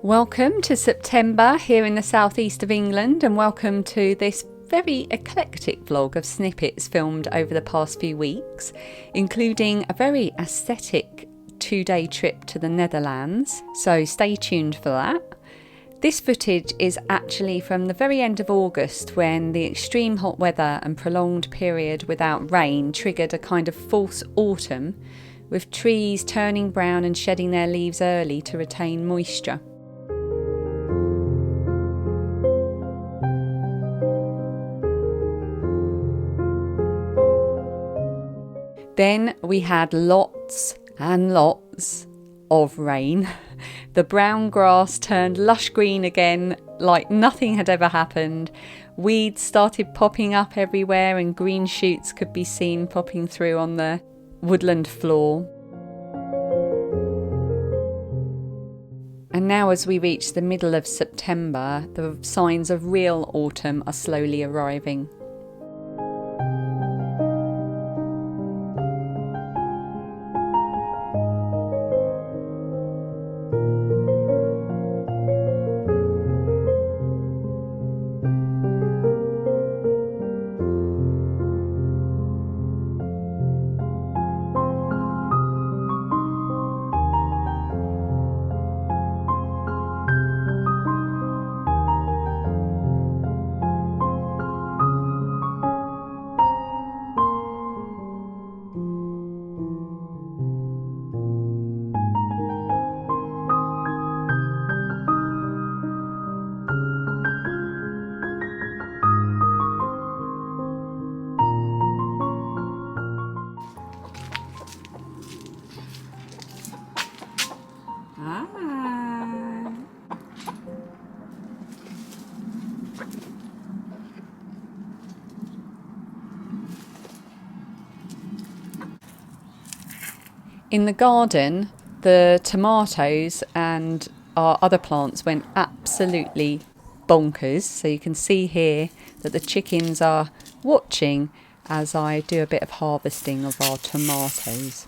Welcome to September here in the southeast of England, and welcome to this very eclectic vlog of snippets filmed over the past few weeks, including a very aesthetic 2-day trip to the Netherlands, so stay tuned for that. This footage is actually from the very end of August, when the extreme hot weather and prolonged period without rain triggered a kind of false autumn, with trees turning brown and shedding their leaves early to retain moisture. Then we had lots and lots of rain. The brown grass turned lush green again like nothing had ever happened. Weeds started popping up everywhere and green shoots could be seen popping through on the woodland floor. And now as we reach the middle of September, the signs of real autumn are slowly arriving. In the garden, the tomatoes and our other plants went absolutely bonkers. So you can see here that the chickens are watching as I do a bit of harvesting of our tomatoes.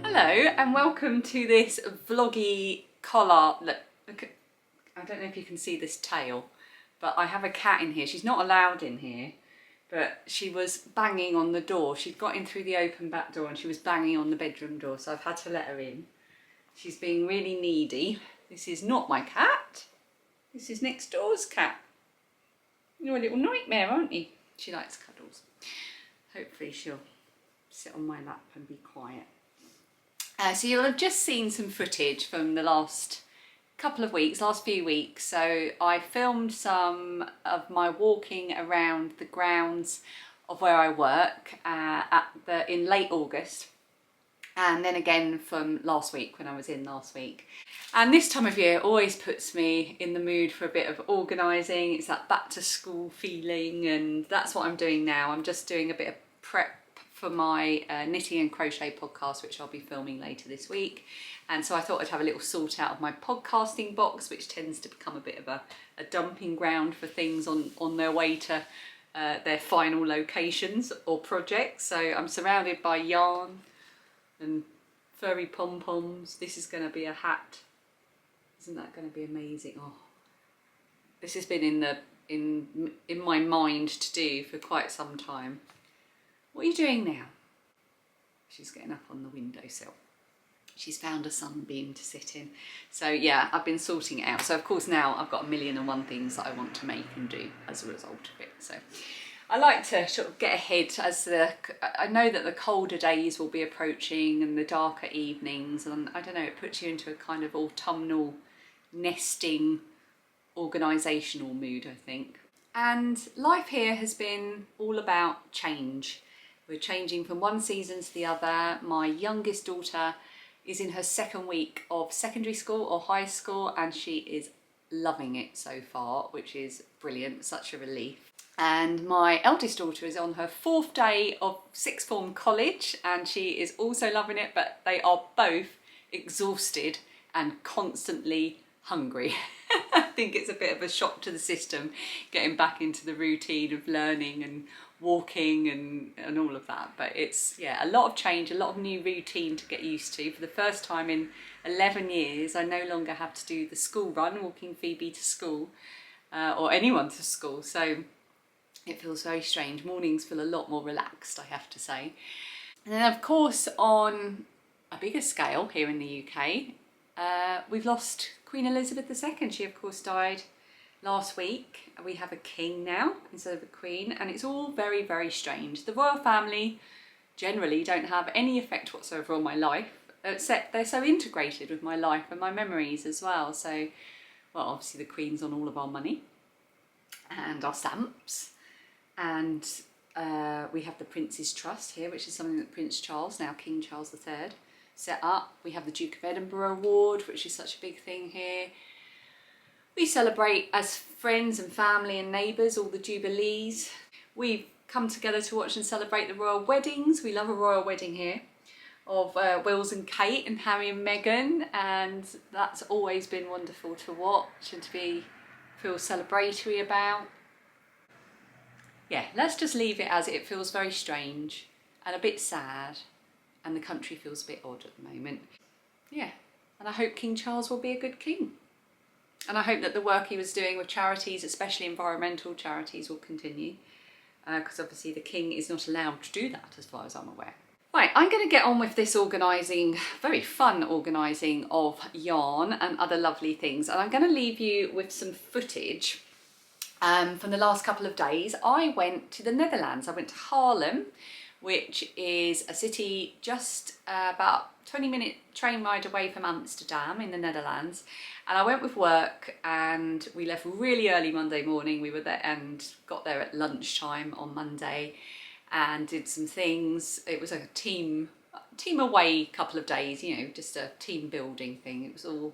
Hello and welcome to this vloggy collar. Look, I don't know if you can see this tail, but I have a cat in here. She's not allowed in here, but she was banging on the door. She'd got in through the open back door and she was banging on the bedroom door, so I've had to let her in. She's being really needy. This is not my cat. This is next door's cat. You're a little nightmare, aren't you? She likes cuddles. Hopefully she'll sit on my lap and be quiet. So you'll have just seen some footage from the last few weeks. So I filmed some of my walking around the grounds of where I work in late August, and then again from last week when I was in last week. And this time of year always puts me in the mood for a bit of organising. It's that back to school feeling, and that's what I'm doing now. I'm just doing a bit of prep for my knitting and crochet podcast, which I'll be filming later this week. And so I thought I'd have a little sort out of my podcasting box, which tends to become a bit of a dumping ground for things on their way to their final locations or projects. So I'm surrounded by yarn and furry pom-poms. This is going to be a hat. Isn't that going to be amazing? Oh, this has been in my mind to do for quite some time. What are you doing now? She's getting up on the windowsill. She's found a sunbeam to sit in. So yeah, I've been sorting it out. So of course now I've got 1,000,001 things that I want to make and do as a result of it. So I like to sort of get ahead as I know that the colder days will be approaching and the darker evenings, and I don't know, it puts you into a kind of autumnal nesting organisational mood, I think. And life here has been all about change. We're changing from one season to the other. My youngest daughter is in her second week of secondary school or high school, and she is loving it so far, which is brilliant, such a relief. And my eldest daughter is on her 4th day of sixth form college, and she is also loving it, but they are both exhausted and constantly hungry. I think it's a bit of a shock to the system getting back into the routine of learning and walking and all of that, but it's, yeah, a lot of change, a lot of new routine to get used to. For the first time in 11 years I no longer have to do the school run, walking Phoebe to school or anyone to school, so it feels very strange. Mornings feel a lot more relaxed, I have to say. And then of course on a bigger scale here in the UK, we've lost Queen Elizabeth II. She of course died last week. We have a king now instead of a queen, and it's all very, very strange. The royal family generally don't have any effect whatsoever on my life, except they're so integrated with my life and my memories as well. So, well, obviously the Queen's on all of our money and our stamps, and we have the Prince's Trust here, which is something that Prince Charles, now King Charles III, set up. We have the Duke of Edinburgh Award, which is such a big thing here. We celebrate as friends and family and neighbours all the jubilees. We've come together to watch and celebrate the royal weddings. We love a royal wedding here of Wills and Kate and Harry and Meghan, and that's always been wonderful to watch and to feel celebratory about. Yeah, let's just leave it as it feels very strange and a bit sad, and the country feels a bit odd at the moment. Yeah, and I hope King Charles will be a good king. And I hope that the work he was doing with charities, especially environmental charities, will continue, because obviously the king is not allowed to do that as far as I'm aware. Right, I'm going to get on with this organising, very fun organising of yarn and other lovely things, and I'm going to leave you with some footage from the last couple of days. I went to the Netherlands. I went to Haarlem, which is a city just about 20-minute train ride away from Amsterdam in the Netherlands. And I went with work, and we left really early Monday morning. We were there and got there at lunchtime on Monday and did some things. It was a team away couple of days, you know, just a team building thing. It was all,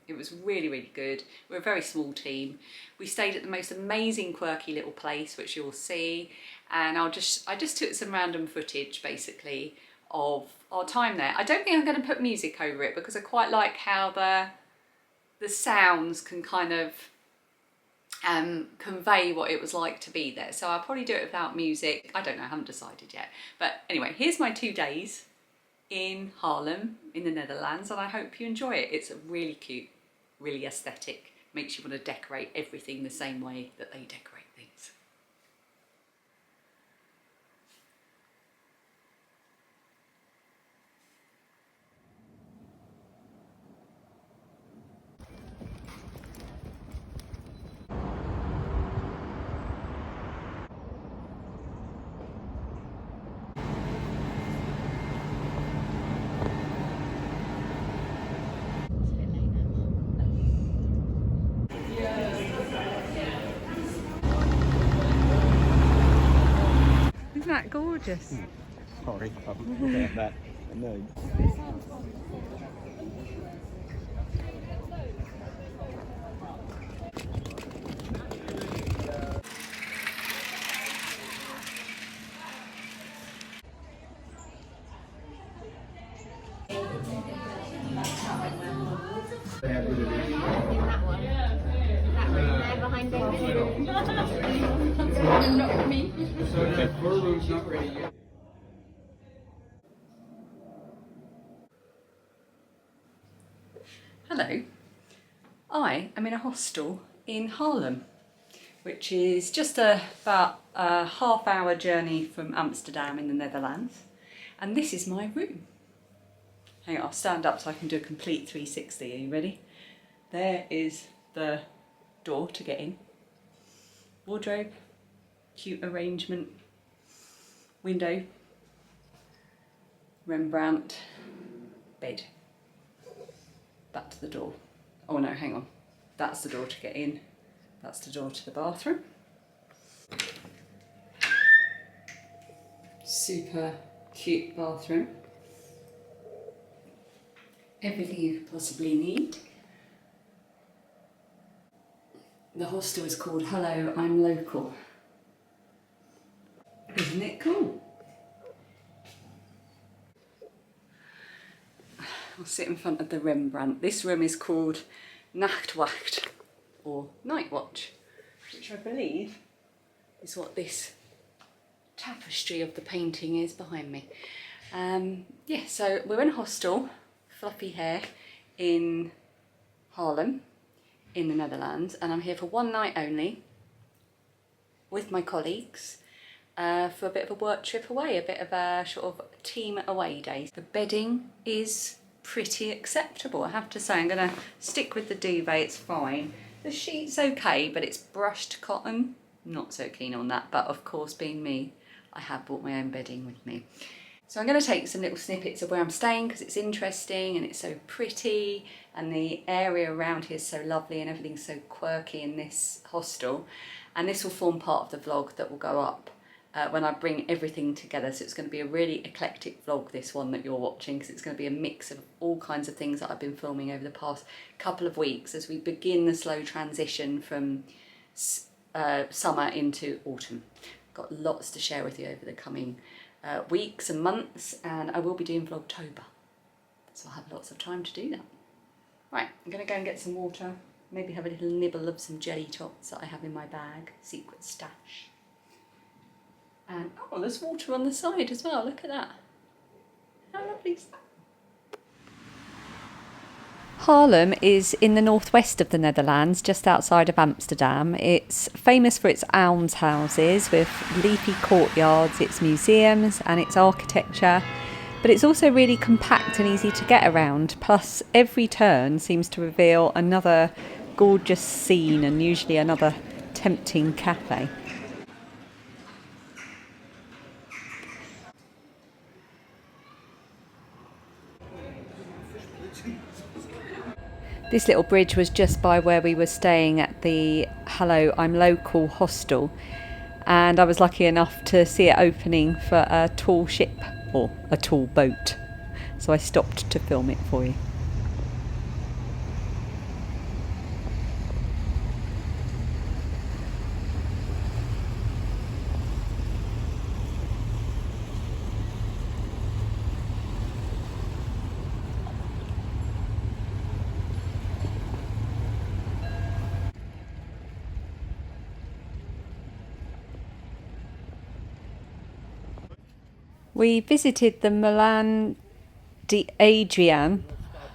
it was really, really good. We're a very small team. We stayed at the most amazing quirky little place, which you'll see. And I just took some random footage basically of our time there. I don't think I'm going to put music over it because I quite like how the sounds can kind of convey what it was like to be there. So I'll probably do it without music. I don't know, I haven't decided yet. But anyway, here's my 2 days in Haarlem in the Netherlands, and I hope you enjoy it. It's really cute, really aesthetic. Makes you want to decorate everything the same way that they decorate things. Isn't that gorgeous? Sorry, I'm looking at that. No. that one. That room there behind David. Not me. Hello, I am in a hostel in Haarlem, which is just about a half-hour journey from Amsterdam in the Netherlands, and this is my room. Hang on, I'll stand up so I can do a complete 360. Are you ready? There is the door to get in, wardrobe, cute arrangement, window, Rembrandt, bed. Back to the door. Oh no, hang on. That's the door to get in. That's the door to the bathroom. Super cute bathroom. Everything you could possibly need. The hostel is called Hello, I'm Local. Isn't it cool? I'll sit in front of the Rembrandt. This room is called Nachtwacht, or Night Watch, which I believe is what this tapestry of the painting is behind me. Yeah, so we're in a hostel, fluffy hair, in Haarlem, in the Netherlands, and I'm here for one night only with my colleagues for a bit of a work trip away, a bit of a sort of team away day. The bedding is pretty acceptable, I have to say. I'm going to stick with the duvet, it's fine. The sheet's okay, but it's brushed cotton. Not so keen on that, but of course, being me, I have brought my own bedding with me. So I'm going to take some little snippets of where I'm staying because it's interesting and it's so pretty and the area around here is so lovely and everything's so quirky in this hostel. And this will form part of the vlog that will go up when I bring everything together. So it's going to be a really eclectic vlog, this one that you're watching, because it's going to be a mix of all kinds of things that I've been filming over the past couple of weeks as we begin the slow transition from summer into autumn. Got lots to share with you over the coming weeks and months, and I will be doing Vlogtober, so I'll have lots of time to do that. Right, I'm going to go and get some water, maybe have a little nibble of some jelly tots that I have in my bag, secret stash. And oh, there's water on the side as well, look at that. How lovely is that? Haarlem is in the northwest of the Netherlands, just outside of Amsterdam. It's famous for its almshouses with leafy courtyards, its museums and its architecture, but it's also really compact and easy to get around. Plus, every turn seems to reveal another gorgeous scene and usually another tempting cafe. This little bridge was just by where we were staying at the Hello, I'm Local hostel, and I was lucky enough to see it opening for a tall ship, or a tall boat, so I stopped to film it for you. We visited the Moulin d'Adrian,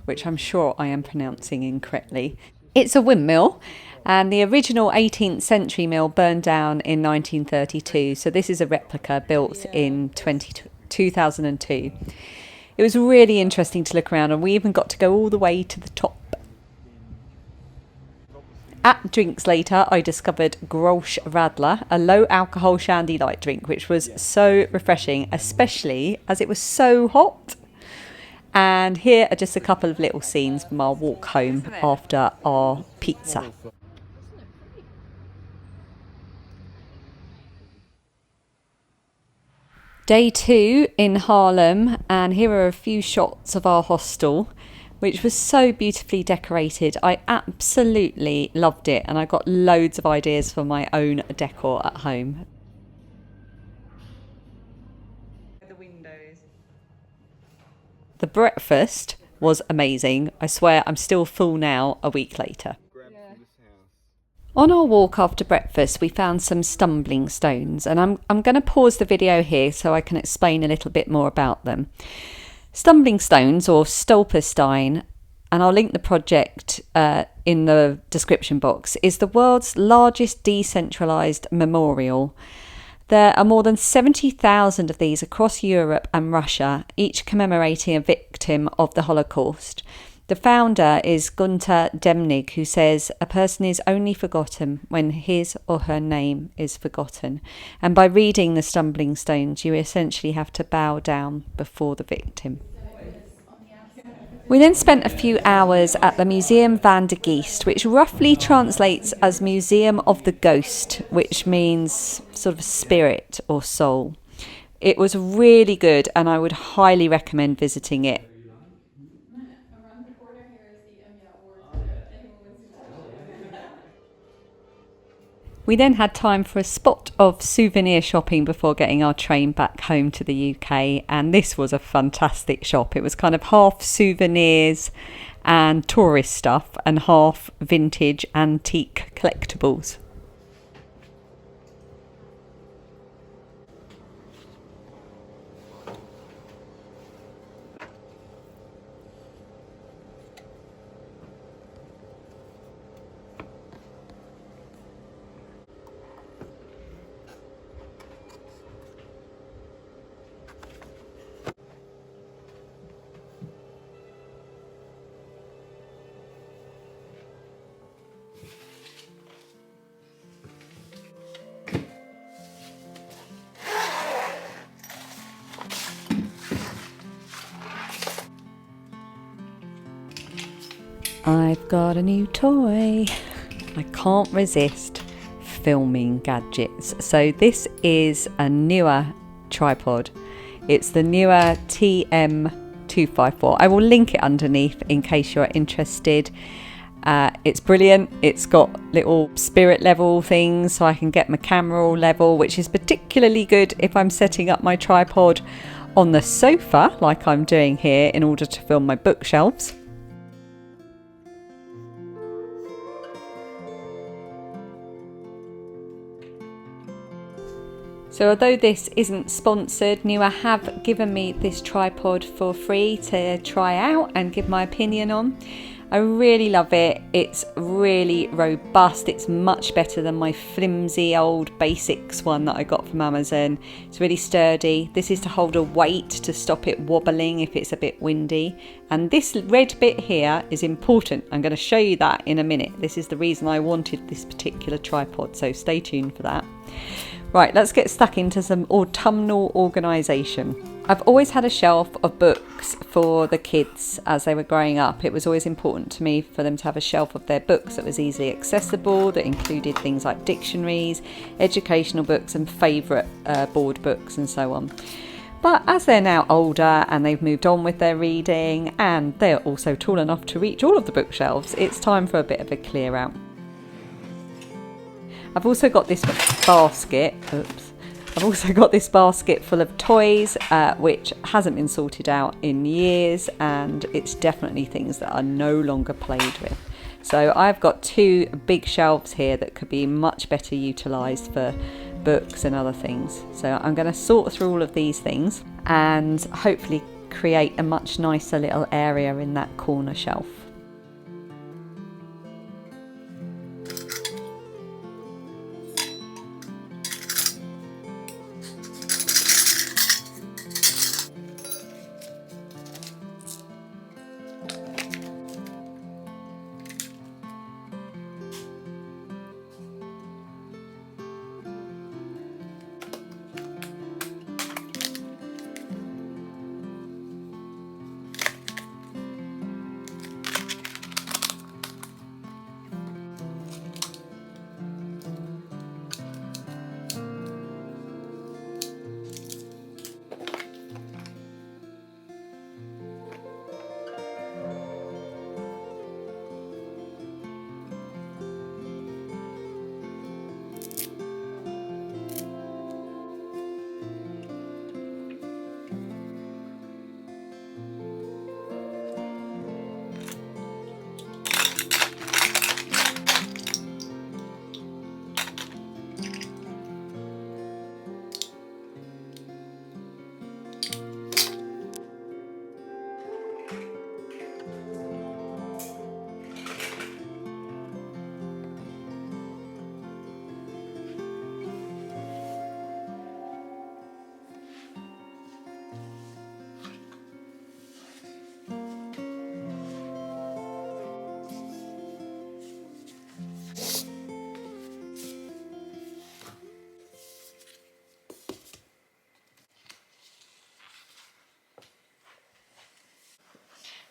which I'm sure I am pronouncing incorrectly. It's a windmill, and the original 18th century mill burned down in 1932, so this is a replica built in 2002. It was really interesting to look around, and we even got to go all the way to the top. At drinks later, I discovered Grolsch Radler, a low-alcohol shandy light drink, which was so refreshing, especially as it was so hot. And here are just a couple of little scenes from our walk home after our pizza. Day 2 in Haarlem, and here are a few shots of our hostel, which was so beautifully decorated. I absolutely loved it, and I got loads of ideas for my own decor at home. The windows. The breakfast was amazing. I swear I'm still full now a week later. On our walk after breakfast, we found some stumbling stones, and I'm going to pause the video here so I can explain a little bit more about them. Stumbling stones, or stolperstein, and I'll link the project in the description box, is the world's largest decentralised memorial. There are more than 70,000 of these across Europe and Russia, each commemorating a victim of the Holocaust. The founder is Gunter Demnig, who says a person is only forgotten when his or her name is forgotten. And by reading the stumbling stones, you essentially have to bow down before the victim. We then spent a few hours at the Museum van de Geest, which roughly translates as Museum of the Ghost, which means sort of spirit or soul. It was really good, and I would highly recommend visiting it. We then had time for a spot of souvenir shopping before getting our train back home to the UK, and this was a fantastic shop. It was kind of half souvenirs and tourist stuff and half vintage antique collectibles. I've got a new toy. I can't resist filming gadgets. So this is a newer tripod. It's the newer TM254. I will link it underneath in case you're interested. It's brilliant. It's got little spirit level things so I can get my camera all level, which is particularly good if I'm setting up my tripod on the sofa like I'm doing here in order to film my bookshelves. So although this isn't sponsored, Newer have given me this tripod for free to try out and give my opinion on. I really love it. It's really robust. It's much better than my flimsy old basics one that I got from Amazon. It's really sturdy. This is to hold a weight to stop it wobbling if it's a bit windy. And this red bit here is important. I'm going to show you that in a minute. This is the reason I wanted this particular tripod, so stay tuned for that. Right, let's get stuck into some autumnal organisation. I've always had a shelf of books for the kids as they were growing up. It was always important to me for them to have a shelf of their books that was easily accessible, that included things like dictionaries, educational books and favourite board books and so on. But as they're now older and they've moved on with their reading and they're also tall enough to reach all of the bookshelves, it's time for a bit of a clear out. I've also got this basket, full of toys, which hasn't been sorted out in years, and it's definitely things that are no longer played with. So I've got two big shelves here that could be much better utilised for books and other things. So I'm going to sort through all of these things and hopefully create a much nicer little area in that corner shelf.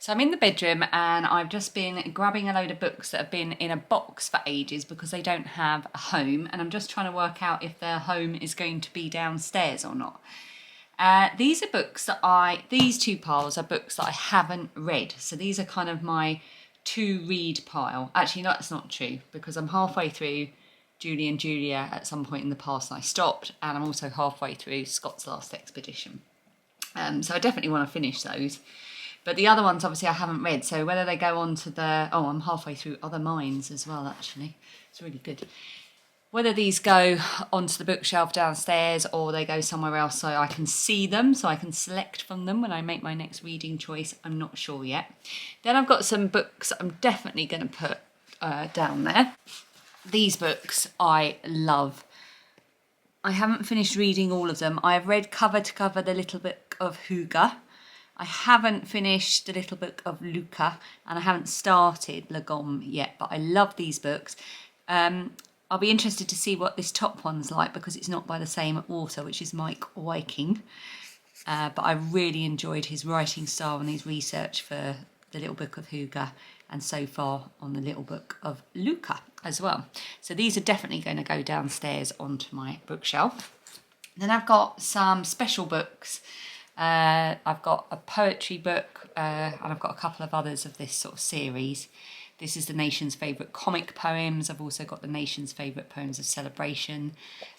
So I'm in the bedroom and I've just been grabbing a load of books that have been in a box for ages because they don't have a home, and I'm just trying to work out if their home is going to be downstairs or not. These are books that these two piles are books that I haven't read. So these are kind of my to read pile. Actually, no, that's not true because I'm halfway through Julie and Julia at some point in the past and I stopped, and I'm also halfway through Scott's Last Expedition. So I definitely want to finish those. But the other ones, obviously, I haven't read. So whether they go on to the... Oh, I'm halfway through Other Minds as well, actually. It's really good. Whether these go onto the bookshelf downstairs or they go somewhere else so I can see them, so I can select from them when I make my next reading choice, I'm not sure yet. Then I've got some books I'm definitely going to put down there. These books I love. I haven't finished reading all of them. I have read cover to cover The Little Book of Hugo. I haven't finished The Little Book of Luca, and I haven't started Le Gomme yet, but I love these books. I'll be interested to see what this top one's like because it's not by the same author, which is Mike Wyking. But I really enjoyed his writing style and his research for The Little Book of Hugo, and so far on The Little Book of Luca as well. So these are definitely going to go downstairs onto my bookshelf. Then I've got some special books. I've got a poetry book and I've got a couple of others of this sort of series. This is the nation's favourite comic poems. I've also got the nation's favourite poems of celebration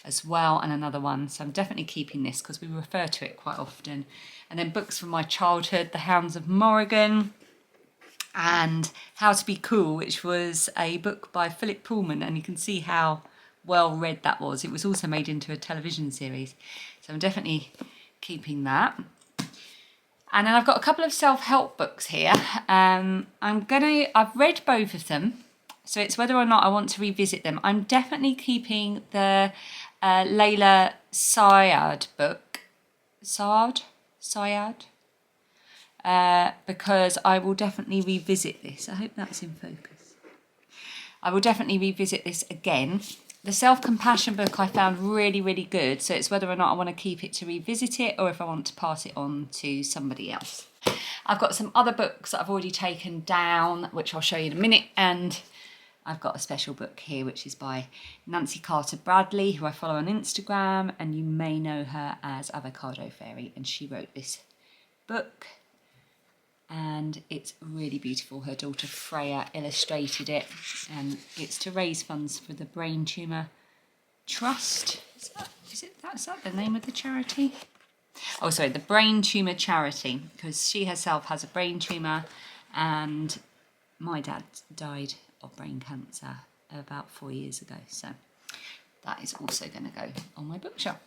as well, and another one. So I'm definitely keeping this because we refer to it quite often. And then books from my childhood, The Hounds of Morrigan and How to Be Cool, which was a book by Philip Pullman, and you can see how well read that was. It was also made into a television series. So I'm definitely keeping that. And then I've got a couple of self-help books here. I've read both of them, so it's whether or not I want to revisit them. I'm definitely keeping the Layla Syed book, Syed, because I will definitely revisit this. I hope that's in focus. I will definitely revisit this again. The self-compassion book I found really, really good. So it's whether or not I want to keep it to revisit it or if I want to pass it on to somebody else. I've got some other books that I've already taken down, which I'll show you in a minute. And I've got a special book here, which is by Nancy Carter Bradley, who I follow on Instagram. And you may know her as Avocado Fairy. And she wrote this book. And it's really beautiful. Her daughter Freya illustrated it, and it's to raise funds for the Brain Tumour Trust. Is that the name of the charity? Oh, sorry, the Brain Tumour Charity, because she herself has a brain tumour, and my dad died of brain cancer about 4 years ago. So that is also going to go on my bookshelf.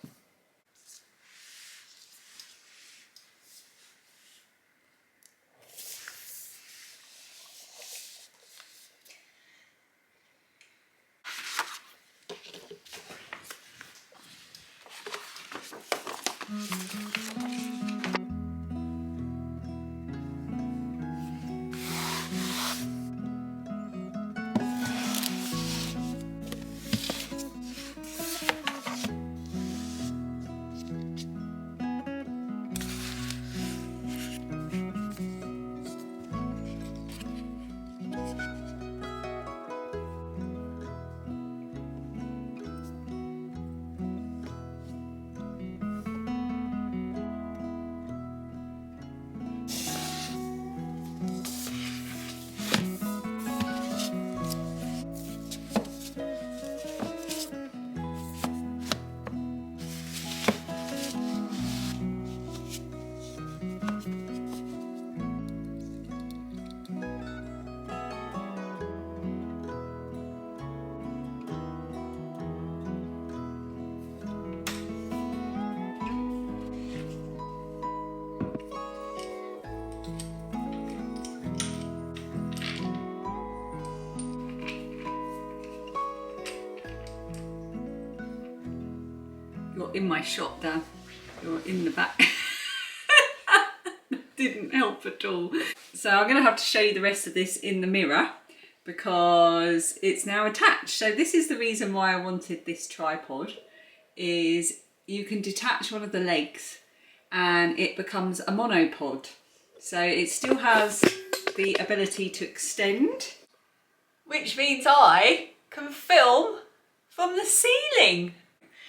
You're in my shot, Dan. You're in the back. Didn't help at all. So I'm going to have to show you the rest of this in the mirror because it's now attached. So this is the reason why I wanted this tripod, is you can detach one of the legs and it becomes a monopod. So it still has the ability to extend, which means I can film from the ceiling.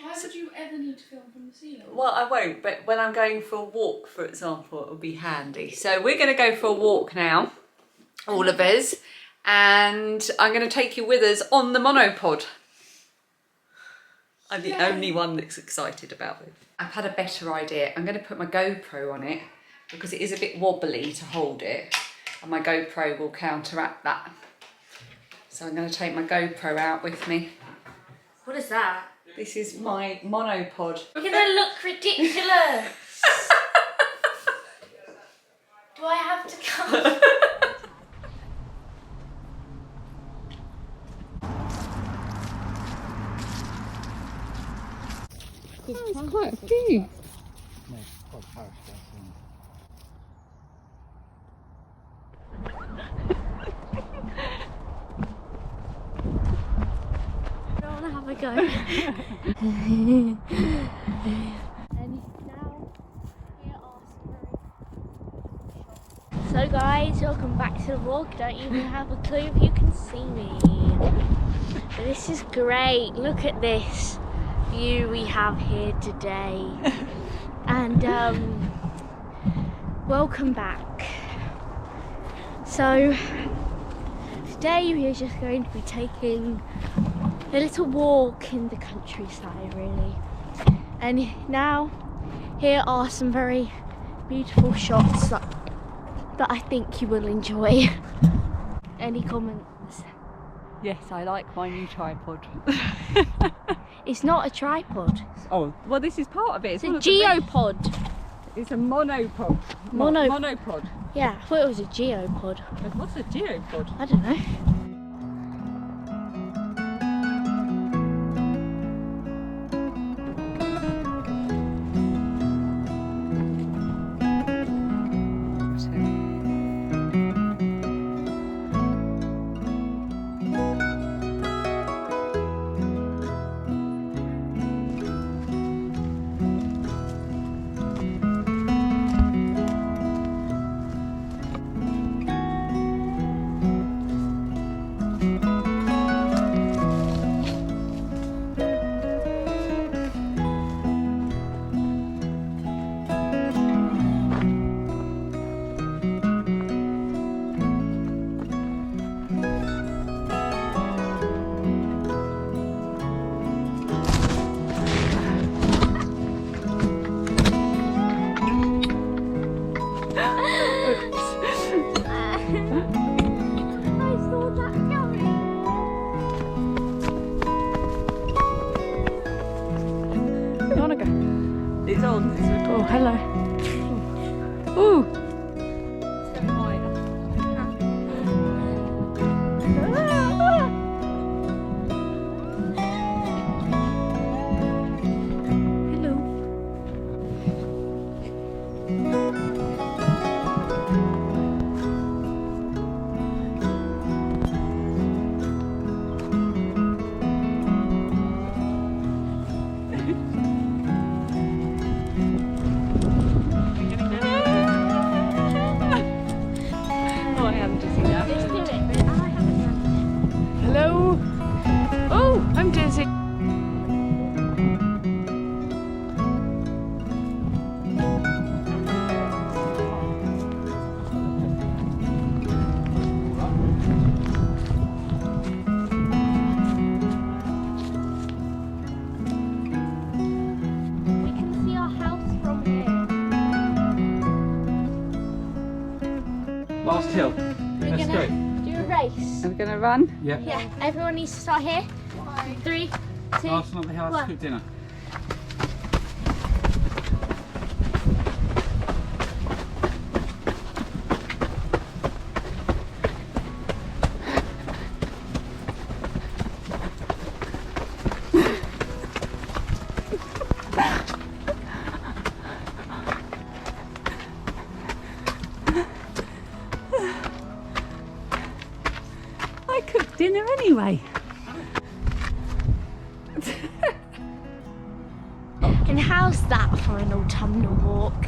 Why would you ever need to film from the ceiling? Well, I won't, but when I'm going for a walk, for example, it'll be handy. So we're going to go for a walk now, all of us, and I'm going to take you with us on the monopod. I'm the only one that's excited about it. I've had a better idea. I'm going to put my GoPro on it because it is a bit wobbly to hold it, and my GoPro will counteract that. So I'm going to take my GoPro out with me. What is that? This is my monopod. You're gonna look ridiculous. Do I have to come? There's quite a few. I want to have a go. And now here are some. So guys, welcome back to the vlog. Don't even have a clue if you can see me. But this is great. Look at this view we have here today. And welcome back. So today we are just going to be taking a little walk in the countryside, really. And now here are some very beautiful shots that I think you will enjoy. Any comments? Yes, I like my new tripod. It's not a tripod. Oh, well, this is part of it. It's a geopod. It's a monopod. Monopod. Yeah, I thought it was a geopod. What's a geopod? I don't know. It's on. Oh, hello. Ooh. Hello. Oh, I'm dizzy. We can see our house from here. Last hill. We're Let's gonna go. do a race. Are we going to run? Yeah. Yeah, everyone needs to start here. 3, 2, Last one up the hill, let's 1. cook dinner. I cooked dinner anyway. And how's that for an autumnal walk?